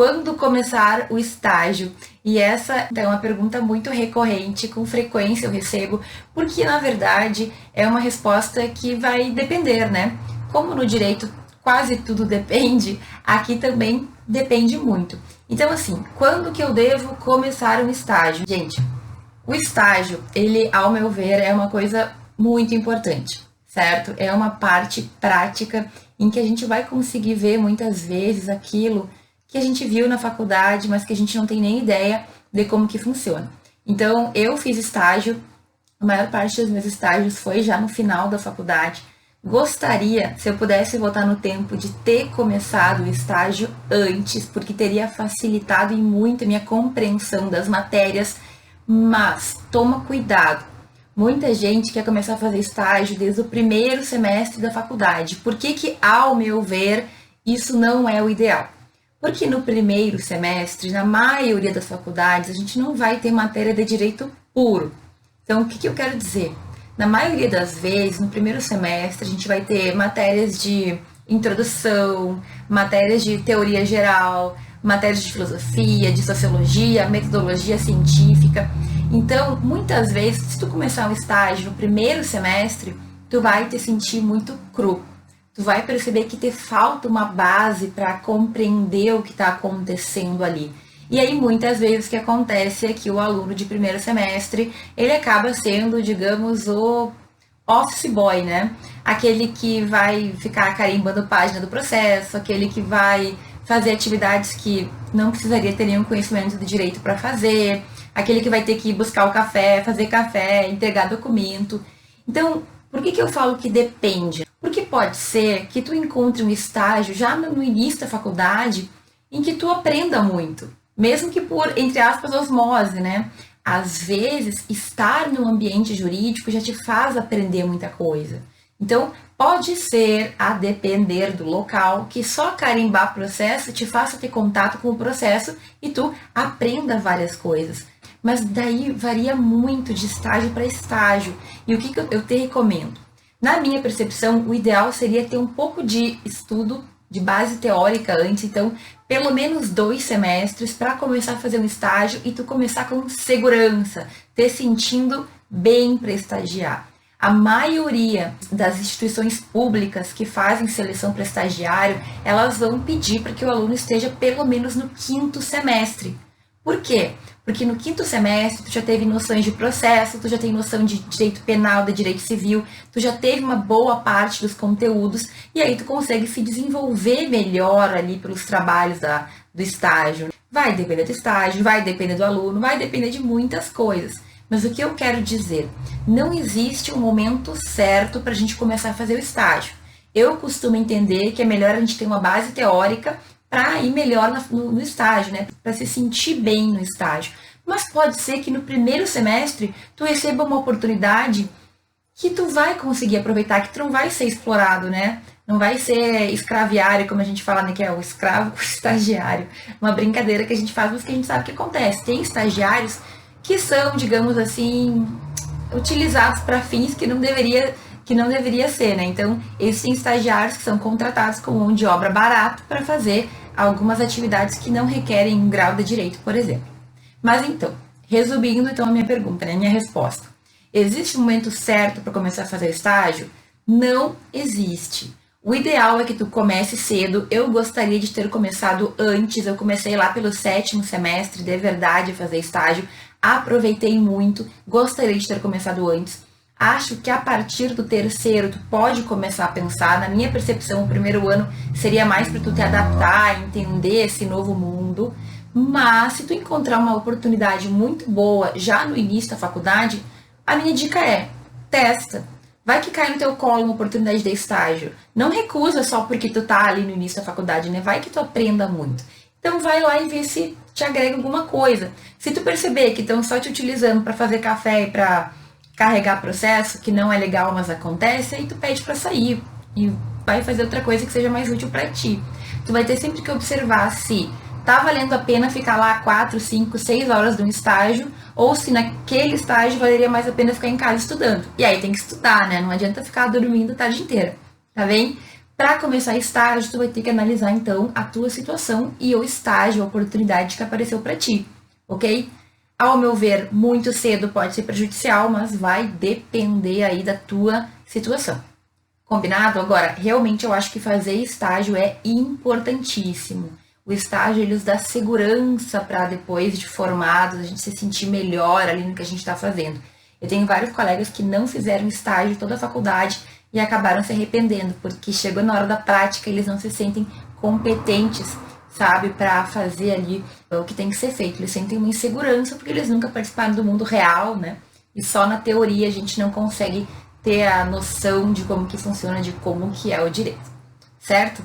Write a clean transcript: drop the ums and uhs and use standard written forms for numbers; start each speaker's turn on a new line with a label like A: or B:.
A: quando começar o estágio? E essa é uma pergunta muito recorrente, com frequência eu recebo, porque na verdade é uma resposta que vai depender, né? Como no direito quase tudo depende, aqui também depende muito. Então assim, quando que eu devo começar um estágio? Gente, o estágio, ele, ao meu ver, é uma coisa muito importante, certo? É uma parte prática em que a gente vai conseguir ver muitas vezes aquilo que a gente viu na faculdade, mas que a gente não tem nem ideia de como que funciona. Então, eu fiz estágio, a maior parte dos meus estágios foi já no final da faculdade. Gostaria, se eu pudesse voltar no tempo, de ter começado o estágio antes, porque teria facilitado em muito a minha compreensão das matérias, mas toma cuidado. Muita gente quer começar a fazer estágio desde o primeiro semestre da faculdade. Por que, ao meu ver, isso não é o ideal? Porque no primeiro semestre, na maioria das faculdades, a gente não vai ter matéria de direito puro. Então, o que eu quero dizer? Na maioria das vezes, no primeiro semestre, a gente vai ter matérias de introdução, matérias de teoria geral, matérias de filosofia, de sociologia, metodologia científica. Então, muitas vezes, se tu começar um estágio no primeiro semestre, tu vai te sentir muito cru. Tu vai perceber que te falta uma base para compreender o que está acontecendo ali. E aí, muitas vezes, o que acontece é que o aluno de primeiro semestre, ele acaba sendo, digamos, o office boy, né? Aquele que vai ficar carimbando página do processo, aquele que vai fazer atividades que não precisaria ter nenhum conhecimento de direito para fazer, aquele que vai ter que ir buscar o café, fazer café, entregar documento. Então, por que eu falo que depende? Porque pode ser que tu encontre um estágio já no início da faculdade em que tu aprenda muito, mesmo que por, entre aspas, osmose, né? Às vezes, estar no ambiente jurídico já te faz aprender muita coisa. Então, pode ser, a depender do local, que só carimbar processo te faça ter contato com o processo e tu aprenda várias coisas. Mas daí varia muito de estágio para estágio. E o que eu te recomendo? Na minha percepção, o ideal seria ter um pouco de estudo, de base teórica antes, então pelo menos 2 semestres para começar a fazer um estágio e tu começar com segurança, te sentindo bem para estagiar. A maioria das instituições públicas que fazem seleção para estagiário, elas vão pedir para que o aluno esteja pelo menos no 5º semestre. Por quê? Porque no 5º semestre tu já teve noções de processo, tu já tem noção de direito penal, de direito civil, tu já teve uma boa parte dos conteúdos e aí tu consegue se desenvolver melhor ali pelos trabalhos do estágio. Vai depender do estágio, vai depender do aluno, vai depender de muitas coisas. Mas o que eu quero dizer? Não existe um momento certo para a gente começar a fazer o estágio. Eu costumo entender que é melhor a gente ter uma base teórica para ir melhor no estágio, né? Para se sentir bem no estágio. Mas pode ser que no primeiro semestre tu receba uma oportunidade que tu vai conseguir aproveitar, que tu não vai ser explorado, né? Não vai ser escraviário, como a gente fala, né? Que é o escravo, o estagiário. Uma brincadeira que a gente faz, mas que a gente sabe o que acontece. Tem estagiários que são, digamos assim, utilizados para fins que não deveria ser, né? Então, existem estagiários que são contratados como mão de obra barato para fazer algumas atividades que não requerem um grau de direito, por exemplo. Mas então, resumindo então a minha pergunta, né, minha resposta. Existe um momento certo para começar a fazer estágio? Não existe. O ideal é que tu comece cedo. Eu gostaria de ter começado antes. Eu comecei lá pelo 7º semestre, de verdade, a fazer estágio. Aproveitei muito. Gostaria de ter começado antes. Acho que a partir do 3º tu pode começar a pensar. Na minha percepção, o primeiro ano seria mais para tu te adaptar, entender esse novo mundo. Mas se tu encontrar uma oportunidade muito boa já no início da faculdade, a minha dica é, testa. Vai que cai no teu colo uma oportunidade de estágio. Não recusa só porque tu tá ali no início da faculdade, né? Vai que tu aprenda muito. Então vai lá e vê se te agrega alguma coisa. Se tu perceber que estão só te utilizando para fazer café e para carregar processo, que não é legal, mas acontece, aí tu pede para sair e vai fazer outra coisa que seja mais útil para ti. Tu vai ter sempre que observar se tá valendo a pena ficar lá 4, 5, 6 horas de um estágio, ou se naquele estágio valeria mais a pena ficar em casa estudando. E aí tem que estudar, né? Não adianta ficar dormindo a tarde inteira, tá bem? Para começar estágio, tu vai ter que analisar então a tua situação e o estágio, a oportunidade que apareceu para ti, ok? Ao meu ver, muito cedo pode ser prejudicial, mas vai depender aí da tua situação. Combinado? Agora, realmente eu acho que fazer estágio é importantíssimo. O estágio ele nos dá segurança para depois de formados a gente se sentir melhor ali no que a gente está fazendo. Eu tenho vários colegas que não fizeram estágio toda a faculdade e acabaram se arrependendo, porque chegou na hora da prática eles não se sentem competentes, sabe, para fazer ali o que tem que ser feito. Eles sentem uma insegurança porque eles nunca participaram do mundo real, né? E só na teoria a gente não consegue ter a noção de como que funciona, de como que é o direito, certo?